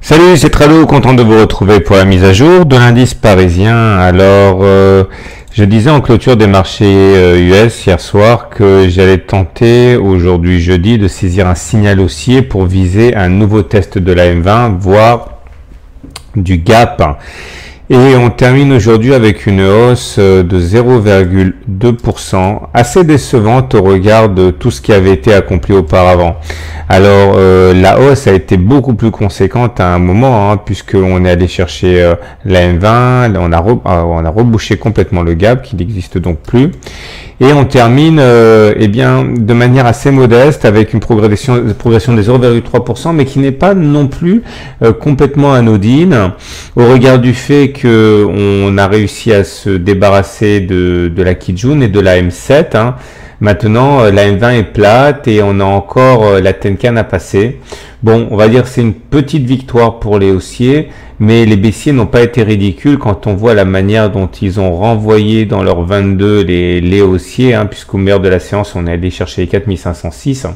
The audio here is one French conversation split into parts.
Salut, c'est Trado, content de vous retrouver pour la mise à jour de l'indice parisien. Alors, je disais en clôture des marchés US hier soir que j'allais tenter aujourd'hui jeudi de saisir un signal haussier pour viser un nouveau test de la M20, voire du gap. Et on termine aujourd'hui avec une hausse de 0,2%, assez décevante au regard de tout ce qui avait été accompli auparavant. Alors la hausse a été beaucoup plus conséquente à un moment, puisqu'on est allé chercher la M20, on a rebouché complètement le gap qui n'existe donc plus. Et on termine eh bien, de manière assez modeste avec une progression de 0,3%, mais qui n'est pas non plus complètement anodine au regard du fait qu'on a réussi à se débarrasser de la Kijun et de la M7. Maintenant, la M20 est plate et on a encore la Tenkan à passer. Bon, on va dire que c'est une petite victoire pour les haussiers, mais les baissiers n'ont pas été ridicules quand on voit la manière dont ils ont renvoyé dans leur 22 les haussiers, puisqu'au meilleur de la séance, on est allé chercher les 4506.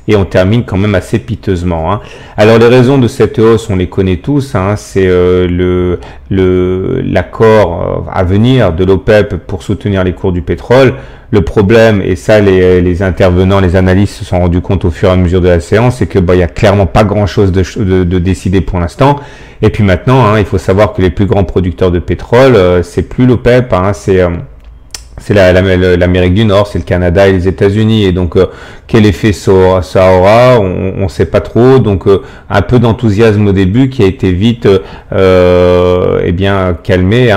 Et on termine quand même assez piteusement. Alors les raisons de cette hausse, on les connaît tous. C'est l'accord à venir de l'OPEP pour soutenir les cours du pétrole. Le problème, et ça les intervenants, les analystes se sont rendus compte au fur et à mesure de la séance, c'est que il y a clairement pas grand-chose de décidé pour l'instant. Et puis maintenant, il faut savoir que les plus grands producteurs de pétrole, c'est plus l'OPEP, c'est l'Amérique du Nord, c'est le Canada et les États-Unis. Et donc, quel effet ça aura, on ne sait pas trop. Donc, un peu d'enthousiasme au début qui a été vite calmé.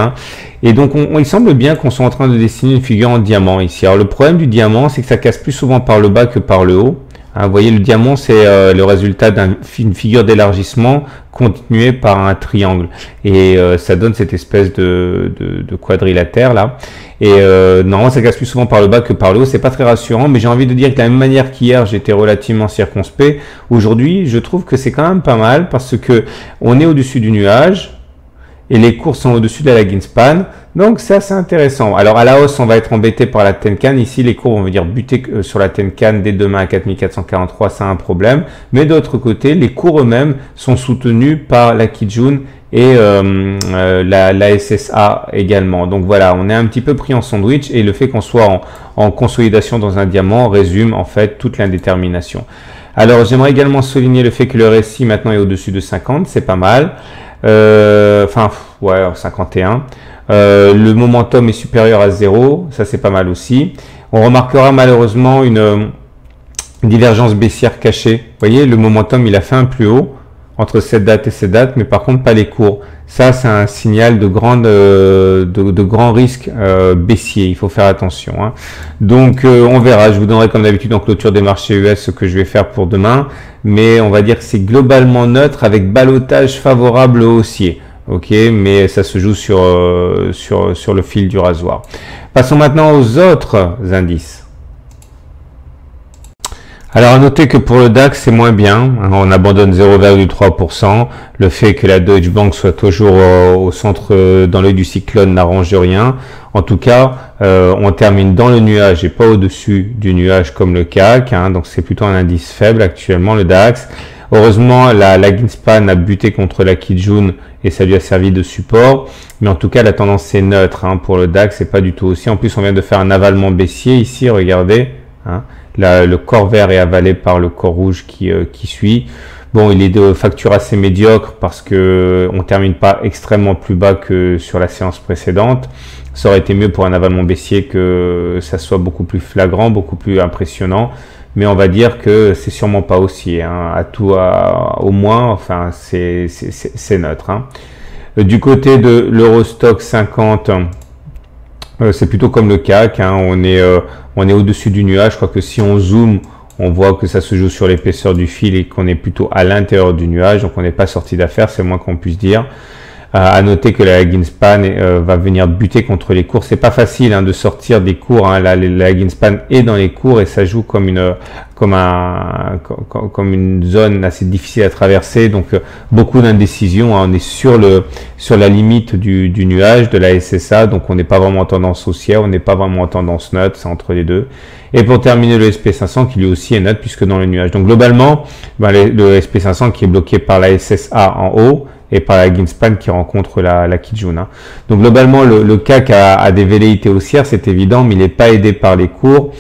Et donc, il semble bien qu'on soit en train de dessiner une figure en diamant ici. Alors, le problème du diamant, c'est que ça casse plus souvent par le bas que par le haut. Vous voyez, le diamant, c'est le résultat d'une figure d'élargissement continuée par un triangle. Et ça donne cette espèce de quadrilatère là. Et normalement, ça casse plus souvent par le bas que par le haut. C'est pas très rassurant, mais j'ai envie de dire que de la même manière qu'hier, j'étais relativement circonspect. Aujourd'hui, je trouve que c'est quand même pas mal parce que on est au-dessus du nuage. Et les cours sont au-dessus de la lagging span. Donc, c'est assez intéressant. Alors, à la hausse, on va être embêté par la Tenkan. Ici, les cours, on va dire, buter sur la Tenkan dès demain à 4443, c'est un problème. Mais d'autre côté, les cours eux-mêmes sont soutenus par la Kijun et la SSA également. Donc, voilà, on est un petit peu pris en sandwich et le fait qu'on soit en consolidation dans un diamant résume, en fait, toute l'indétermination. Alors, j'aimerais également souligner le fait que le RSI maintenant est au-dessus de 50. C'est pas mal. 51. Le momentum est supérieur à 0, ça c'est pas mal aussi. On remarquera malheureusement une divergence baissière cachée. Vous voyez, le momentum il a fait un plus haut entre cette date et cette date, mais par contre pas les cours. Ça c'est un signal de grand risque baissier, il faut faire attention. Donc on verra, je vous donnerai comme d'habitude en clôture des marchés US ce que je vais faire pour demain, mais on va dire que c'est globalement neutre avec ballottage favorable haussier. Ok, mais ça se joue sur le fil du rasoir. Passons maintenant aux autres indices. Alors à noter que pour le DAX c'est moins bien, on abandonne 0,3%, le fait que la Deutsche Bank soit toujours au centre dans l'œil du cyclone n'arrange rien. En tout cas, on termine dans le nuage et pas au-dessus du nuage comme le CAC, donc c'est plutôt un indice faible actuellement le DAX. Heureusement la lagging span a buté contre la Kijun et ça lui a servi de support, mais en tout cas la tendance est neutre pour le DAX, c'est pas du tout aussi. En plus on vient de faire un avalement baissier ici, regardez. Le corps vert est avalé par le corps rouge qui suit. Bon, il est de facture assez médiocre parce que on termine pas extrêmement plus bas que sur la séance précédente. Ça aurait été mieux pour un avalement baissier que ça soit beaucoup plus flagrant, beaucoup plus impressionnant. Mais on va dire que c'est sûrement pas haussier. Au moins, enfin, c'est neutre. Du côté de l'Eurostock 50. C'est plutôt comme le CAC, on est au-dessus du nuage. Je crois que si on zoome, on voit que ça se joue sur l'épaisseur du fil et qu'on est plutôt à l'intérieur du nuage, donc on n'est pas sorti d'affaire, c'est le moins qu'on puisse dire. À noter que la Greenspan va venir buter contre les cours. C'est pas facile de sortir des cours. La Greenspan est dans les cours et ça joue comme une zone assez difficile à traverser. Donc beaucoup d'indécision. On est sur la limite du nuage de la SSA. Donc on n'est pas vraiment en tendance haussière, on n'est pas vraiment en tendance neutre. C'est entre les deux. Et pour terminer, le SP500 qui lui aussi est neutre puisque dans le nuage. Donc globalement, le SP500 qui est bloqué par la SSA en haut et par la Greenspan qui rencontre la Kijun. Donc globalement, le CAC a des velléités haussières, c'est évident, mais il n'est pas aidé par les cours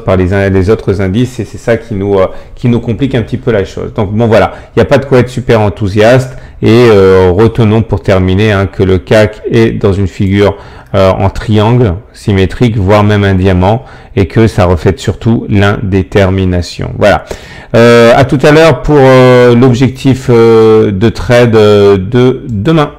par les autres indices, et c'est ça qui nous complique un petit peu la chose. Donc bon voilà, il n'y a pas de quoi être super enthousiaste, et retenons pour terminer que le CAC est dans une figure en triangle symétrique, voire même un diamant, et que ça reflète surtout l'indétermination. Voilà. À tout à l'heure pour l'objectif de trade de demain.